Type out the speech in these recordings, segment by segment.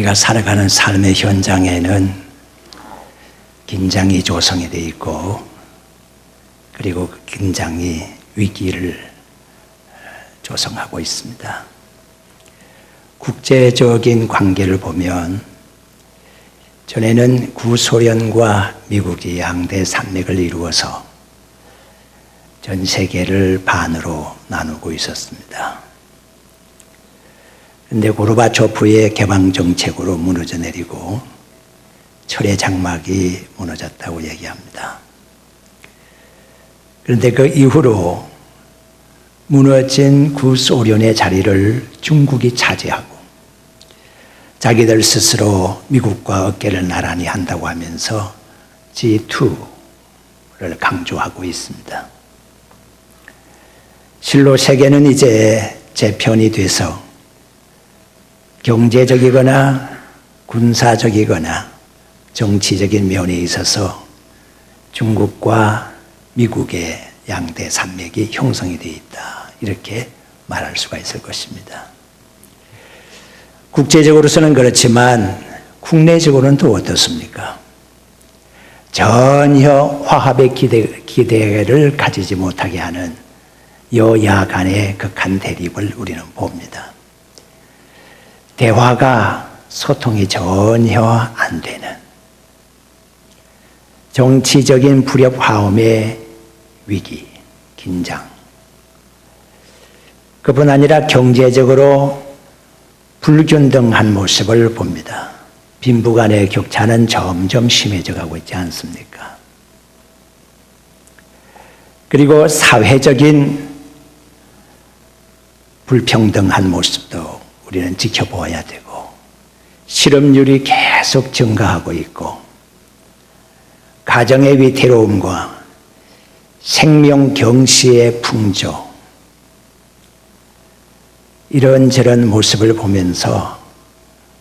우리가 살아가는 삶의 현장에는 긴장이 조성이 되어 있고, 그리고 그 긴장이 위기를 조성하고 있습니다. 국제적인 관계를 보면 전에는 구소련과 미국이 양대 산맥을 이루어서 전 세계를 반으로 나누고 있었습니다. 그런데 고르바초프의 개방 정책으로 무너져 내리고 철의 장막이 무너졌다고 얘기합니다. 그런데 그 이후로 무너진 구소련의 자리를 중국이 차지하고 자기들 스스로 미국과 어깨를 나란히 한다고 하면서 G2를 강조하고 있습니다. 실로 세계는 이제 재편이 돼서 경제적이거나 군사적이거나 정치적인 면에 있어서 중국과 미국의 양대 산맥이 형성이 되어 있다, 이렇게 말할 수가 있을 것입니다. 국제적으로서는 그렇지만 국내적으로는 또 어떻습니까? 전혀 화합의 기대를 가지지 못하게 하는 여야 간의 극한 대립을 우리는 봅니다. 대화가 소통이 전혀 안 되는 정치적인 불협화음의 위기, 긴장, 그뿐 아니라 경제적으로 불균등한 모습을 봅니다. 빈부 간의 격차는 점점 심해져 가고 있지 않습니까? 그리고 사회적인 불평등한 모습도 우리는 지켜보아야 되고, 실업률이 계속 증가하고 있고, 가정의 위태로움과 생명 경시의 풍조, 이런저런 모습을 보면서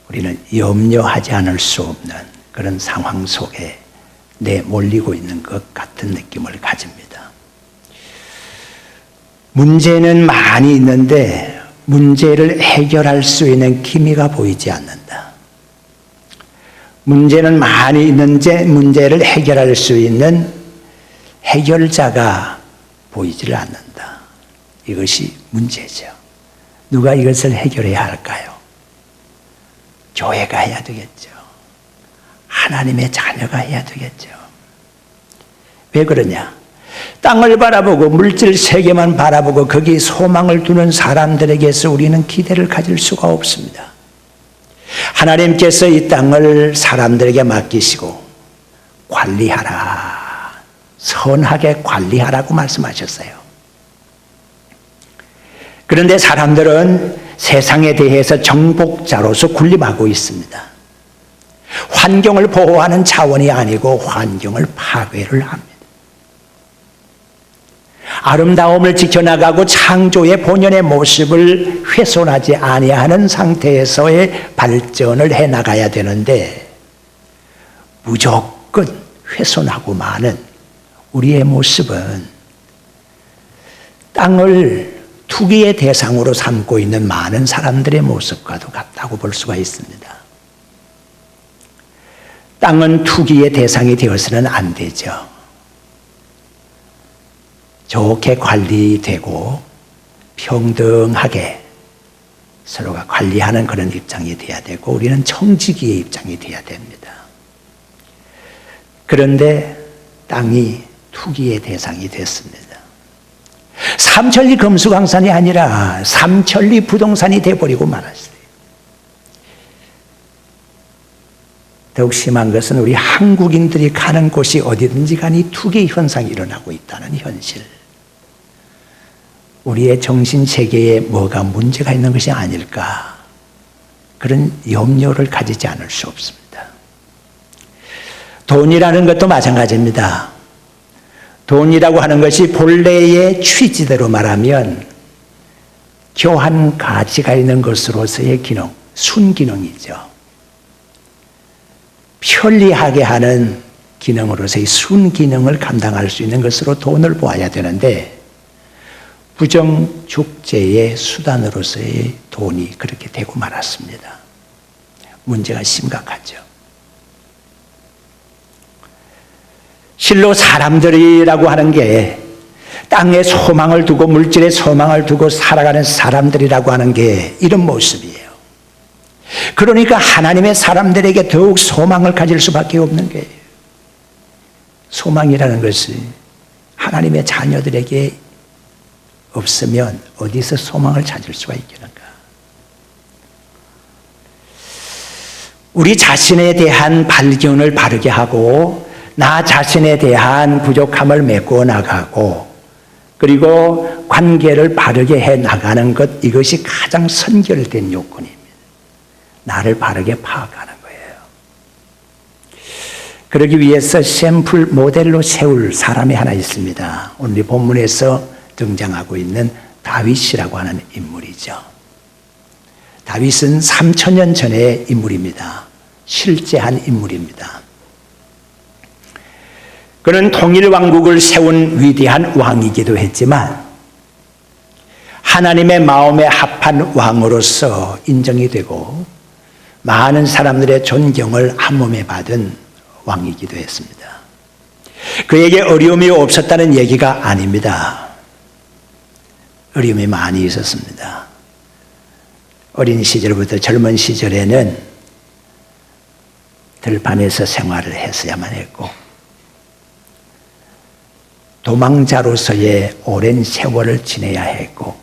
우리는 염려하지 않을 수 없는 그런 상황 속에 내몰리고 있는 것 같은 느낌을 가집니다. 문제는 많이 있는데 문제를 해결할 수 있는 기미가 보이지 않는다. 문제는 많이 있는데 문제를 해결할 수 있는 해결자가 보이지를 않는다. 이것이 문제죠. 누가 이것을 해결해야 할까요? 교회가 해야 되겠죠. 하나님의 자녀가 해야 되겠죠. 왜 그러냐? 땅을 바라보고 물질 세계만 바라보고 거기에 소망을 두는 사람들에게서 우리는 기대를 가질 수가 없습니다. 하나님께서 이 땅을 사람들에게 맡기시고 관리하라, 선하게 관리하라고 말씀하셨어요. 그런데 사람들은 세상에 대해서 정복자로서 군림하고 있습니다. 환경을 보호하는 차원이 아니고 환경을 파괴를 합니다. 아름다움을 지켜나가고 창조의 본연의 모습을 훼손하지 아니하는 상태에서의 발전을 해나가야 되는데, 무조건 훼손하고 마는 우리의 모습은 땅을 투기의 대상으로 삼고 있는 많은 사람들의 모습과도 같다고 볼 수가 있습니다. 땅은 투기의 대상이 되어서는 안 되죠. 좋게 관리되고 평등하게 서로가 관리하는 그런 입장이 돼야 되고, 우리는 청지기의 입장이 돼야 됩니다. 그런데 땅이 투기의 대상이 됐습니다. 삼천리 금수강산이 아니라 삼천리 부동산이 돼버리고 말았어요. 더욱 심한 것은 우리 한국인들이 가는 곳이 어디든지 가니 투기 현상이 일어나고 있다는 현실. 우리의 정신세계에 뭐가 문제가 있는 것이 아닐까, 그런 염려를 가지지 않을 수 없습니다. 돈이라는 것도 마찬가지입니다. 돈이라고 하는 것이 본래의 취지대로 말하면 교환 가치가 있는 것으로서의 기능, 순기능이죠. 편리하게 하는 기능으로서의 순기능을 감당할 수 있는 것으로 돈을 보아야 되는데, 부정축제의 수단으로서의 돈이 그렇게 되고 말았습니다. 문제가 심각하죠. 실로 사람들이라고 하는 게 땅에 소망을 두고 물질에 소망을 두고 살아가는 사람들이라고 하는 게 이런 모습이에요. 그러니까 하나님의 사람들에게 더욱 소망을 가질 수밖에 없는 거예요. 소망이라는 것이 하나님의 자녀들에게 없으면 어디서 소망을 찾을 수가 있겠는가? 우리 자신에 대한 발견을 바르게 하고 나 자신에 대한 부족함을 메꿔 나가고 그리고 관계를 바르게 해 나가는 것, 이것이 가장 선결된 요건입니다. 나를 바르게 파악하는 거예요. 그러기 위해서 샘플 모델로 세울 사람이 하나 있습니다. 오늘 본문에서 등장하고 있는 다윗이라고 하는 인물이죠. 다윗은 3000년 전의 인물입니다. 실제한 인물입니다. 그는 통일왕국을 세운 위대한 왕이기도 했지만 하나님의 마음에 합한 왕으로서 인정이 되고 많은 사람들의 존경을 한몸에 받은 왕이기도 했습니다. 그에게 어려움이 없었다는 얘기가 아닙니다. 어려움이 많이 있었습니다. 어린 시절부터 젊은 시절에는 들판에서 생활을 했어야만 했고 도망자로서의 오랜 세월을 지내야 했고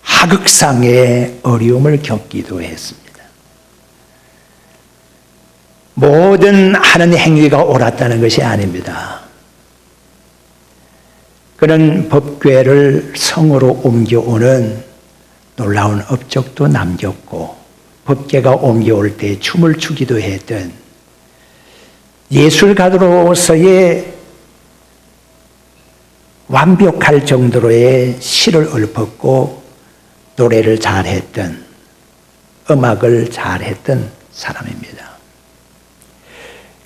하극상의 어려움을 겪기도 했습니다. 모든 하는 행위가 옳았다는 것이 아닙니다. 그는 법궤를 성으로 옮겨오는 놀라운 업적도 남겼고 법궤가 옮겨올 때 춤을 추기도 했던 예술가로서의 완벽할 정도로의 시를 읊었고 노래를 잘했던, 음악을 잘했던 사람입니다.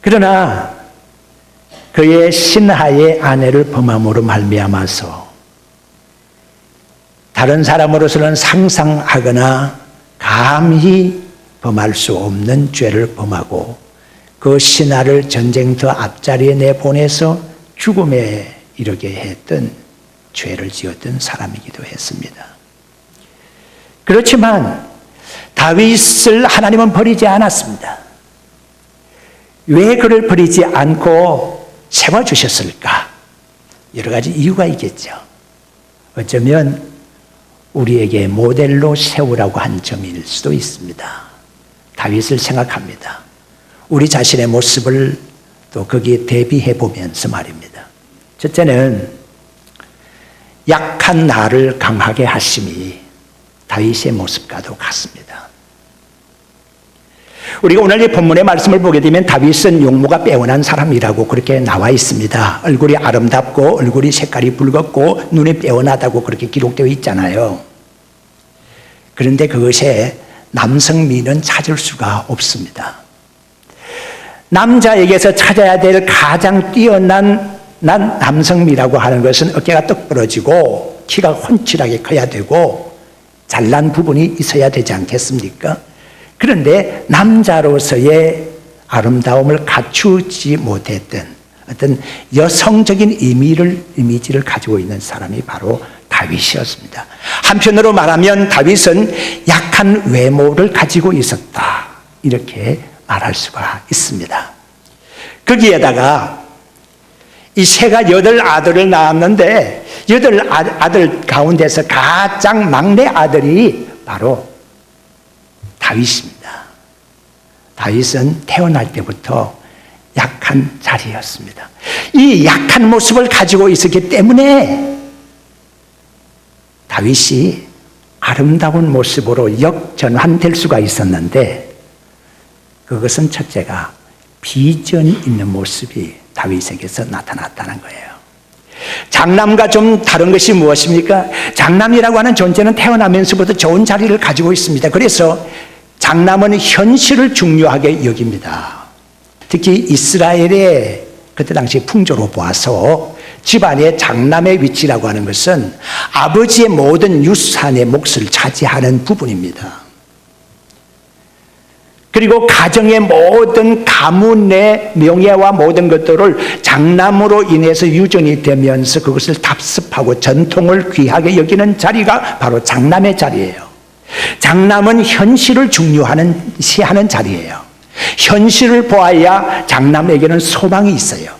그러나 그의 신하의 아내를 범함으로 말미암아서 다른 사람으로서는 상상하거나 감히 범할 수 없는 죄를 범하고 그 신하를 전쟁터 앞자리에 내보내서 죽음에 이르게 했던 죄를 지었던 사람이기도 했습니다. 그렇지만 다윗을 하나님은 버리지 않았습니다. 왜 그를 버리지 않고 세워주셨을까? 여러 가지 이유가 있겠죠. 어쩌면 우리에게 모델로 세우라고 한 점일 수도 있습니다. 다윗을 생각합니다. 우리 자신의 모습을 또 거기에 대비해 보면서 말입니다. 첫째는 약한 나를 강하게 하심이 다윗의 모습과도 같습니다. 우리가 오늘 이 본문의 말씀을 보게 되면 다윗은 용모가 빼어난 사람이라고 그렇게 나와 있습니다. 얼굴이 아름답고 얼굴이 색깔이 붉었고 눈이 빼어나다고 그렇게 기록되어 있잖아요. 그런데 그것에 남성미는 찾을 수가 없습니다. 남자에게서 찾아야 될 가장 뛰어난 남성미라고 하는 것은 어깨가 떡 부러지고 키가 훤칠하게 커야 되고 잘난 부분이 있어야 되지 않겠습니까? 그런데 남자로서의 아름다움을 갖추지 못했던 어떤 여성적인 이미지를 가지고 있는 사람이 바로 다윗이었습니다. 한편으로 말하면 다윗은 약한 외모를 가지고 있었다, 이렇게 말할 수가 있습니다. 거기에다가 이 새가 8아들을 낳았는데 8아들 가운데서 가장 막내 아들이 바로 다윗입니다. 다윗은 태어날 때부터 약한 자리였습니다. 이 약한 모습을 가지고 있었기 때문에 다윗이 아름다운 모습으로 역전환될 수가 있었는데 그것은 첫째가 비전 있는 모습이 다윗에게서 나타났다는 거예요. 장남과 좀 다른 것이 무엇입니까? 장남이라고 하는 존재는 태어나면서부터 좋은 자리를 가지고 있습니다. 그래서 장남은 현실을 중요하게 여깁니다. 특히 이스라엘의 그때 당시 풍조로 보아서 집안의 장남의 위치라고 하는 것은 아버지의 모든 유산의 몫을 차지하는 부분입니다. 그리고 가정의 모든 가문의 명예와 모든 것들을 장남으로 인해서 유전이 되면서 그것을 답습하고 전통을 귀하게 여기는 자리가 바로 장남의 자리예요. 장남은 현실을 중요시하는 자리예요. 현실을 보아야 장남에게는 소망이 있어요.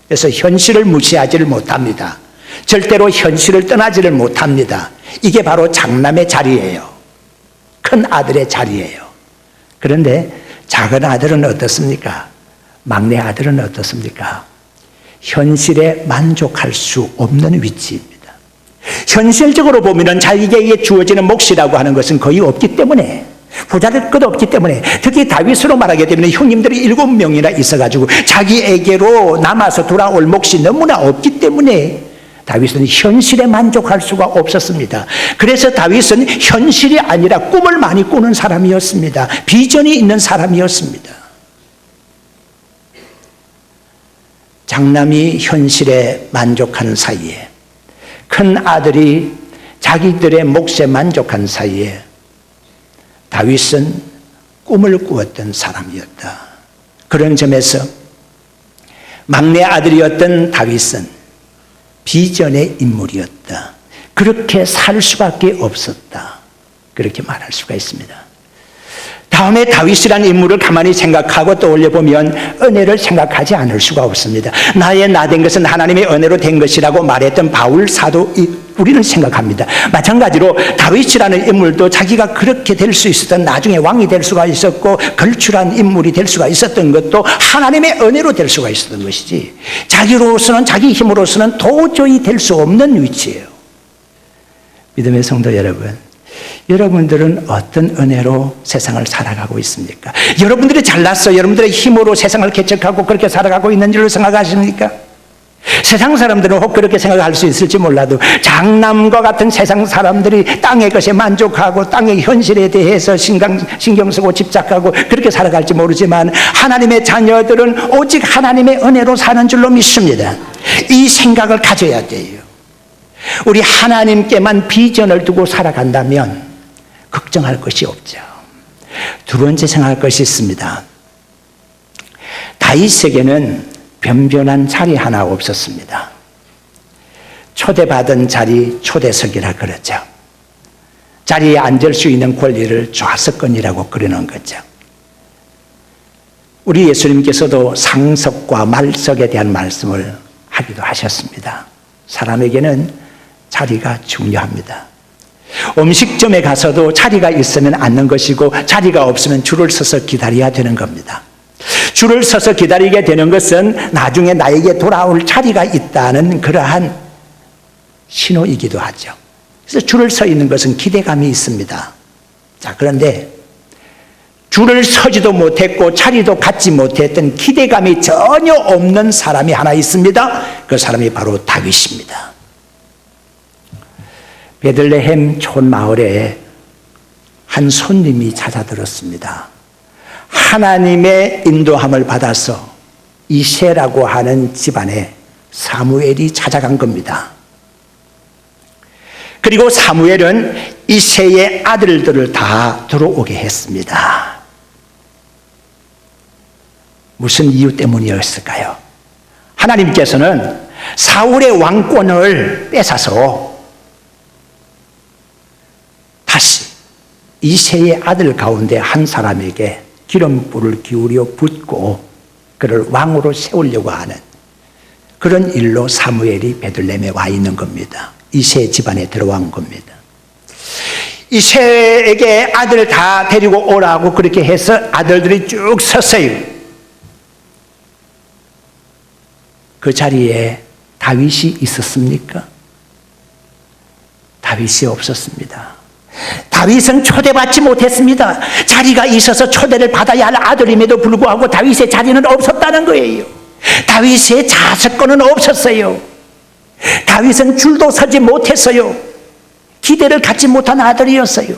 그래서 현실을 무시하지를 못합니다. 절대로 현실을 떠나지를 못합니다. 이게 바로 장남의 자리예요. 큰 아들의 자리예요. 그런데 작은 아들은 어떻습니까? 막내 아들은 어떻습니까? 현실에 만족할 수 없는 위치입니다. 현실적으로 보면 자기에게 주어지는 몫이라고 하는 것은 거의 없기 때문에, 부자될 것 없기 때문에, 특히 다윗으로 말하게 되면 형님들이 7명이나 있어가지고 자기에게로 남아서 돌아올 몫이 너무나 없기 때문에 다윗은 현실에 만족할 수가 없었습니다. 그래서 다윗은 현실이 아니라 꿈을 많이 꾸는 사람이었습니다. 비전이 있는 사람이었습니다. 장남이 현실에 만족하는 사이에, 큰 아들이 자기들의 몫에 만족한 사이에 다윗은 꿈을 꾸었던 사람이었다. 그런 점에서 막내 아들이었던 다윗은 비전의 인물이었다. 그렇게 살 수밖에 없었다. 그렇게 말할 수가 있습니다. 다음에 다윗이라는 인물을 가만히 생각하고 떠올려보면 은혜를 생각하지 않을 수가 없습니다. 나의 나 된 것은 하나님의 은혜로 된 것이라고 말했던 바울 사도 우리는 생각합니다. 마찬가지로 다윗이라는 인물도 자기가 그렇게 될 수 있었던, 나중에 왕이 될 수가 있었고 걸출한 인물이 될 수가 있었던 것도 하나님의 은혜로 될 수가 있었던 것이지, 자기로서는, 자기 힘으로서는 도저히 될 수 없는 위치예요. 믿음의 성도 여러분, 여러분들은 어떤 은혜로 세상을 살아가고 있습니까? 여러분들이 잘났어, 여러분들의 힘으로 세상을 개척하고 그렇게 살아가고 있는 줄로 생각하십니까? 세상 사람들은 혹 그렇게 생각할 수 있을지 몰라도 장남과 같은 세상 사람들이 땅의 것에 만족하고 땅의 현실에 대해서 신경 쓰고 집착하고 그렇게 살아갈지 모르지만, 하나님의 자녀들은 오직 하나님의 은혜로 사는 줄로 믿습니다. 이 생각을 가져야 돼요. 우리 하나님께만 비전을 두고 살아간다면 걱정할 것이 없죠. 두 번째 생각할 것이 있습니다. 다윗에게는 변변한 자리 하나 없었습니다. 초대받은 자리, 초대석이라 그러죠. 자리에 앉을 수 있는 권리를 좌석권이라고 그러는 거죠. 우리 예수님께서도 상석과 말석에 대한 말씀을 하기도 하셨습니다. 사람에게는 자리가 중요합니다. 음식점에 가서도 자리가 있으면 앉는 것이고 자리가 없으면 줄을 서서 기다려야 되는 겁니다. 줄을 서서 기다리게 되는 것은 나중에 나에게 돌아올 자리가 있다는 그러한 신호이기도 하죠. 그래서 줄을 서 있는 것은 기대감이 있습니다. 자, 그런데 줄을 서지도 못했고 자리도 갖지 못했던 기대감이 전혀 없는 사람이 하나 있습니다. 그 사람이 바로 다윗입니다. 베들레헴 촌마을에 한 손님이 찾아들었습니다. 하나님의 인도함을 받아서 이새라고 하는 집안에 사무엘이 찾아간 겁니다. 그리고 사무엘은 이새의 아들들을 다 들어오게 했습니다. 무슨 이유 때문이었을까요? 하나님께서는 사울의 왕권을 뺏어서 다시 이새의 아들 가운데 한 사람에게 기름불을 기울여 붓고 그를 왕으로 세우려고 하는 그런 일로 사무엘이 베들레헴에 와 있는 겁니다. 이새 집안에 들어간 겁니다. 이새에게 아들 다 데리고 오라고 그렇게 해서 아들들이 쭉 섰어요. 그 자리에 다윗이 있었습니까? 다윗이 없었습니다. 다윗은 초대받지 못했습니다. 자리가 있어서 초대를 받아야 할 아들임에도 불구하고 다윗의 자리는 없었다는 거예요. 다윗의 자석권은 없었어요. 다윗은 줄도 서지 못했어요. 기대를 갖지 못한 아들이었어요.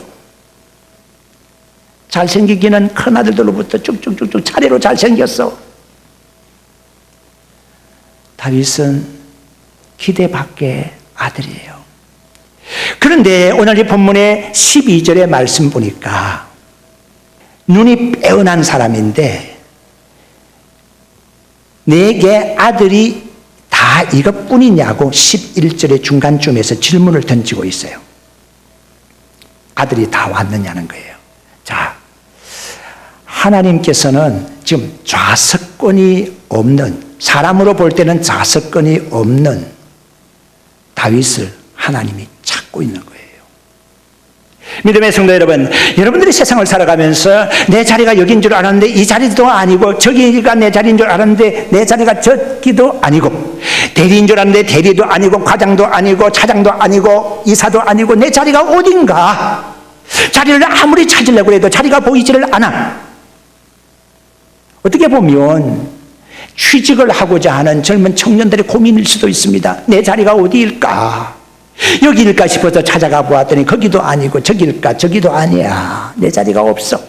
잘생기기는 큰 아들들로부터 쭉쭉쭉쭉 차례로 잘생겼어. 다윗은 기대 밖의 아들이에요. 그런데 오늘 이 본문의 12절의 말씀 보니까 눈이 빼어난 사람인데 내게 아들이 다 이것뿐이냐고 11절의 중간쯤에서 질문을 던지고 있어요. 아들이 다 왔느냐는 거예요. 자, 하나님께서는 지금 좌석권이 없는, 사람으로 볼 때는 좌석권이 없는 다윗을 하나님이 찾고 있는 거예요. 믿음의 성도 여러분, 여러분들이 세상을 살아가면서 내 자리가 여긴 줄 알았는데 이 자리도 아니고, 저기가 내 자리인 줄 알았는데 내 자리가 저기도 아니고, 대리인 줄 알았는데 대리도 아니고, 과장도 아니고, 차장도 아니고, 이사도 아니고, 내 자리가 어딘가, 자리를 아무리 찾으려고 해도 자리가 보이지를 않아. 어떻게 보면 취직을 하고자 하는 젊은 청년들의 고민일 수도 있습니다. 내 자리가 어디일까? 여기일까 싶어서 찾아가 보았더니 거기도 아니고, 저기일까? 저기도 아니야. 내 자리가 없어.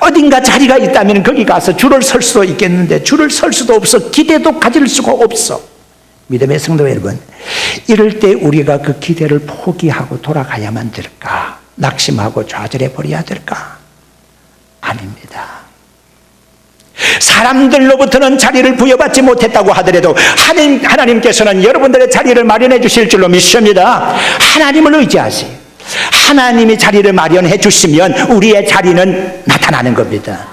어딘가 자리가 있다면 거기 가서 줄을 설 수도 있겠는데 줄을 설 수도 없어. 기대도 가질 수가 없어. 믿음의 성도 여러분, 이럴 때 우리가 그 기대를 포기하고 돌아가야만 될까? 낙심하고 좌절해 버려야 될까? 아닙니다. 사람들로부터는 자리를 부여받지 못했다고 하더라도 하나님께서는 여러분들의 자리를 마련해 주실 줄로 믿습니다. 하나님을 의지하세요. 하나님이 자리를 마련해 주시면 우리의 자리는 나타나는 겁니다.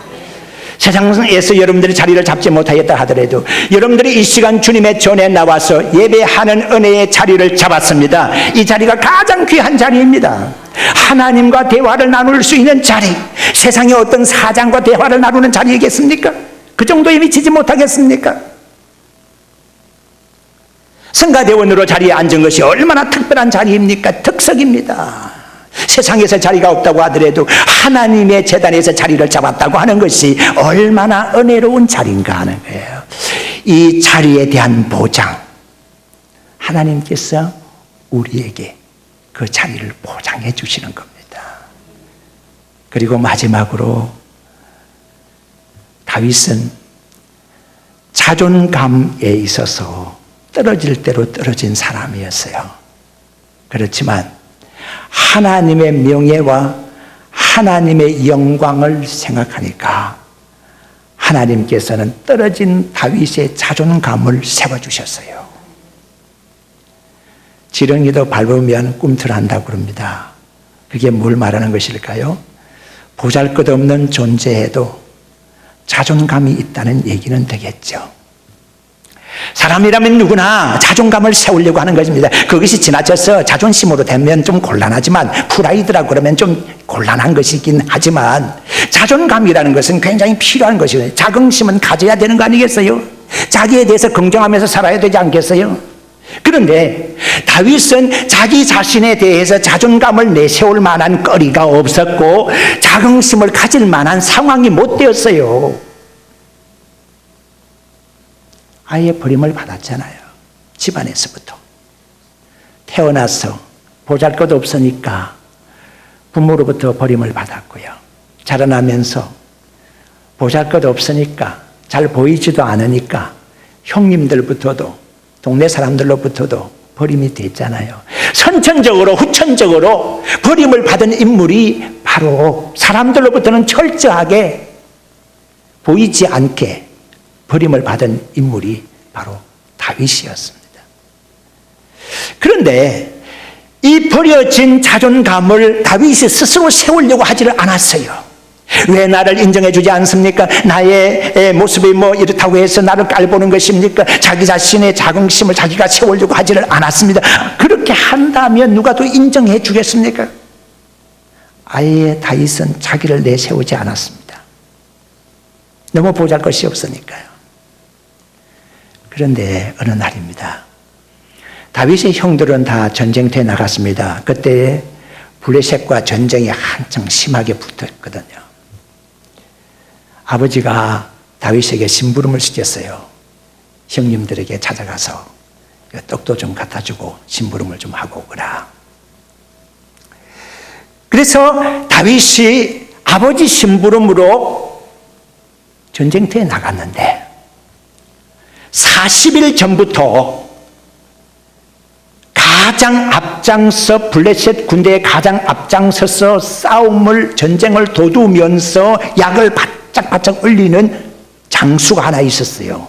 세상에서 여러분들이 자리를 잡지 못하였다 하더라도 여러분들이 이 시간 주님의 전에 나와서 예배하는 은혜의 자리를 잡았습니다. 이 자리가 가장 귀한 자리입니다. 하나님과 대화를 나눌 수 있는 자리, 세상의 어떤 사장과 대화를 나누는 자리이겠습니까? 그 정도에 미치지 못하겠습니까? 성가대원으로 자리에 앉은 것이 얼마나 특별한 자리입니까? 특석입니다. 세상에서 자리가 없다고 하더라도 하나님의 제단에서 자리를 잡았다고 하는 것이 얼마나 은혜로운 자리인가 하는 거예요. 이 자리에 대한 보장, 하나님께서 우리에게 그 자리를 보장해 주시는 겁니다. 그리고 마지막으로 다윗은 자존감에 있어서 떨어질 대로 떨어진 사람이었어요. 그렇지만 하나님의 명예와 하나님의 영광을 생각하니까 하나님께서는 떨어진 다윗의 자존감을 세워주셨어요. 지렁이도 밟으면 꿈틀한다고 그럽니다. 그게 뭘 말하는 것일까요? 보잘것없는 존재에도 자존감이 있다는 얘기는 되겠죠. 사람이라면 누구나 자존감을 세우려고 하는 것입니다. 그것이 지나쳐서 자존심으로 되면 좀 곤란하지만, 프라이드라고 그러면 좀 곤란한 것이긴 하지만, 자존감이라는 것은 굉장히 필요한 것이에요. 자긍심은 가져야 되는 거 아니겠어요? 자기에 대해서 긍정하면서 살아야 되지 않겠어요? 그런데 다윗은 자기 자신에 대해서 자존감을 내세울 만한 거리가 없었고 자긍심을 가질 만한 상황이 못 되었어요. 아예 버림을 받았잖아요. 집안에서부터. 태어나서 보잘것 없으니까 부모로부터 버림을 받았고요. 자라나면서 보잘것 없으니까, 잘 보이지도 않으니까 형님들부터도, 동네 사람들로부터도 버림이 됐잖아요. 선천적으로 후천적으로 버림을 받은 인물이 바로 사람들로부터는 철저하게 보이지 않게 버림을 받은 인물이 바로 다윗이었습니다. 그런데 이 버려진 자존감을 다윗이 스스로 세우려고 하지를 않았어요. 왜 나를 인정해 주지 않습니까? 나의 모습이 뭐 이렇다고 해서 나를 깔보는 것입니까? 자기 자신의 자긍심을 자기가 세우려고 하지를 않았습니다. 그렇게 한다면 누가 또 인정해 주겠습니까? 아예 다윗은 자기를 내세우지 않았습니다. 너무 보잘것이 없으니까요. 그런데 어느 날입니다. 다윗의 형들은 다 전쟁터에 나갔습니다. 그때 블레셋과 전쟁이 한창 심하게 붙었거든요. 아버지가 다윗에게 심부름을 시켰어요. 형님들에게 찾아가서 떡도 좀 갖다 주고 심부름을 좀 하고 오거라. 그래서 다윗이 아버지 심부름으로 전쟁터에 나갔는데 40일 전부터 가장 앞장서 블레셋 군대에 가장 앞장서서 전쟁을 도두면서 약을 바짝바짝 올리는 장수가 하나 있었어요.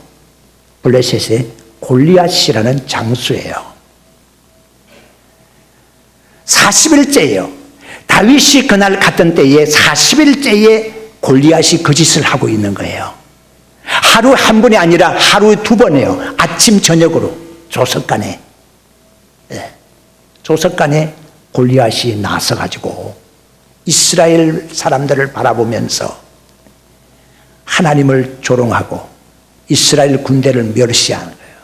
블레셋의 골리앗이라는 장수예요. 40일째예요. 다윗이 그날 갔던 때에 40일째에 골리앗이 그 짓을 하고 있는 거예요. 하루 한 번이 아니라 하루에 2번이에요. 아침 저녁으로 조석간에. 조석간에 골리앗이 나서가지고 이스라엘 사람들을 바라보면서 하나님을 조롱하고 이스라엘 군대를 멸시하는 거예요.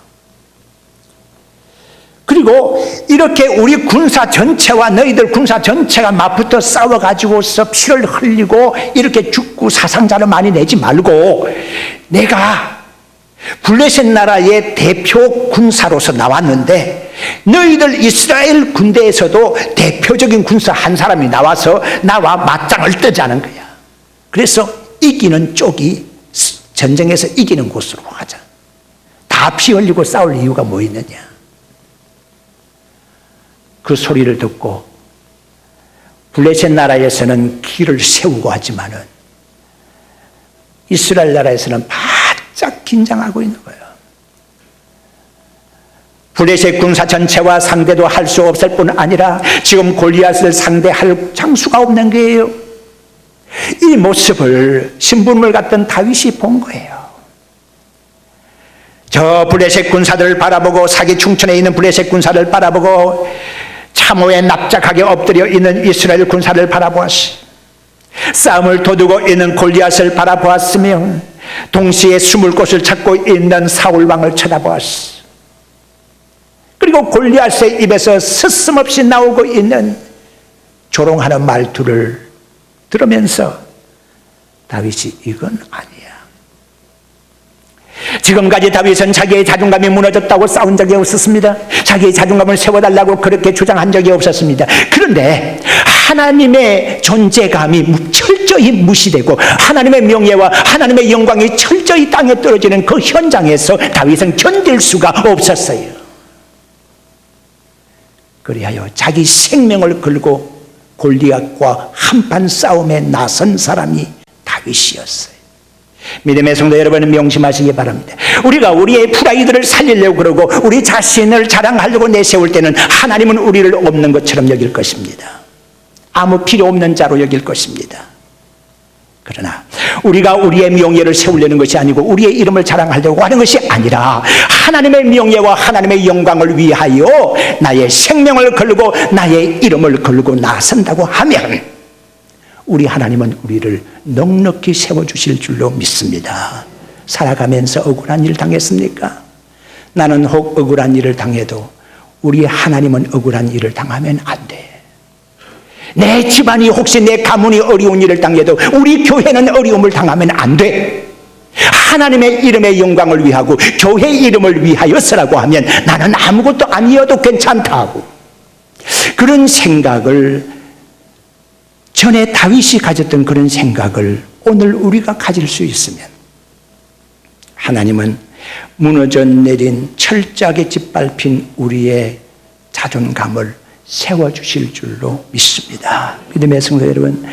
그리고 이렇게 우리 군사 전체와 너희들 군사 전체가 맞붙어 싸워가지고서 피를 흘리고 이렇게 죽고 사상자를 많이 내지 말고 내가 블레셋 나라의 대표 군사로서 나왔는데 너희들 이스라엘 군대에서도 대표적인 군사 한 사람이 나와서 나와 맞짱을 뜨자는 거야. 그래서 이기는 쪽이 전쟁에서 이기는 곳으로 가자. 다 피 흘리고 싸울 이유가 뭐 있느냐. 그 소리를 듣고 블레셋 나라에서는 기를 세우고 하지만은 이스라엘 나라에서는 바짝 긴장하고 있는 거예요. 블레셋 군사 전체와 상대도 할 수 없을 뿐 아니라 지금 골리앗을 상대할 장수가 없는 거예요. 이 모습을 신분을 갖던 다윗이 본 거예요. 저 블레셋 군사들을 바라보고 사기충천에 있는 블레셋 군사를 바라보고 참호에 납작하게 엎드려 있는 이스라엘 군사를 바라보았시, 싸움을 도두고 있는 골리앗을 바라보았으며 동시에 숨을 곳을 찾고 있는 사울왕을 쳐다보았시, 그리고 골리앗의 입에서 스스럼없이 나오고 있는 조롱하는 말투를 들으면서 다윗이 이건 아니야. 지금까지 다윗은 자기의 자존감이 무너졌다고 싸운 적이 없었습니다. 자기의 자존감을 세워달라고 그렇게 주장한 적이 없었습니다. 그런데 하나님의 존재감이 철저히 무시되고 하나님의 명예와 하나님의 영광이 철저히 땅에 떨어지는 그 현장에서 다윗은 견딜 수가 없었어요. 그리하여 자기 생명을 걸고 골리앗과 한판 싸움에 나선 사람이 다윗이었어요. 믿음의 성도 여러분은 명심하시기 바랍니다. 우리가 우리의 프라이드를 살리려고 그러고 우리 자신을 자랑하려고 내세울 때는 하나님은 우리를 없는 것처럼 여길 것입니다. 아무 필요 없는 자로 여길 것입니다. 그러나 우리가 우리의 명예를 세우려는 것이 아니고 우리의 이름을 자랑하려고 하는 것이 아니라 하나님의 명예와 하나님의 영광을 위하여 나의 생명을 걸고 나의 이름을 걸고 나선다고 하면 우리 하나님은 우리를 넉넉히 세워주실 줄로 믿습니다. 살아가면서 억울한 일 당했습니까? 나는 혹 억울한 일을 당해도 우리 하나님은 억울한 일을 당하면 안 돼. 내 집안이 혹시 내 가문이 어려운 일을 당해도 우리 교회는 어려움을 당하면 안 돼. 하나님의 이름의 영광을 위하고 교회 이름을 위하여서라고 하면 나는 아무것도 아니어도 괜찮다고. 그런 생각을 전에 다윗이 가졌던 그런 생각을 오늘 우리가 가질 수 있으면 하나님은 무너져 내린 철저하게 짓밟힌 우리의 자존감을 세워주실 줄로 믿습니다. 믿음의 성도 여러분,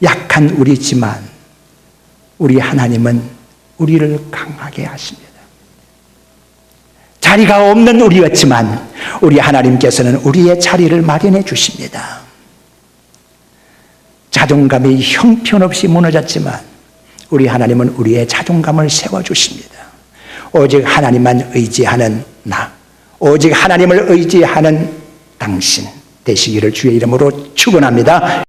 약한 우리지만 우리 하나님은 우리를 강하게 하십니다. 자리가 없는 우리였지만 우리 하나님께서는 우리의 자리를 마련해 주십니다. 자존감이 형편없이 무너졌지만 우리 하나님은 우리의 자존감을 세워주십니다. 오직 하나님만 의지하는 나, 오직 하나님을 의지하는 당신 되시기를 주의 이름으로 축원합니다.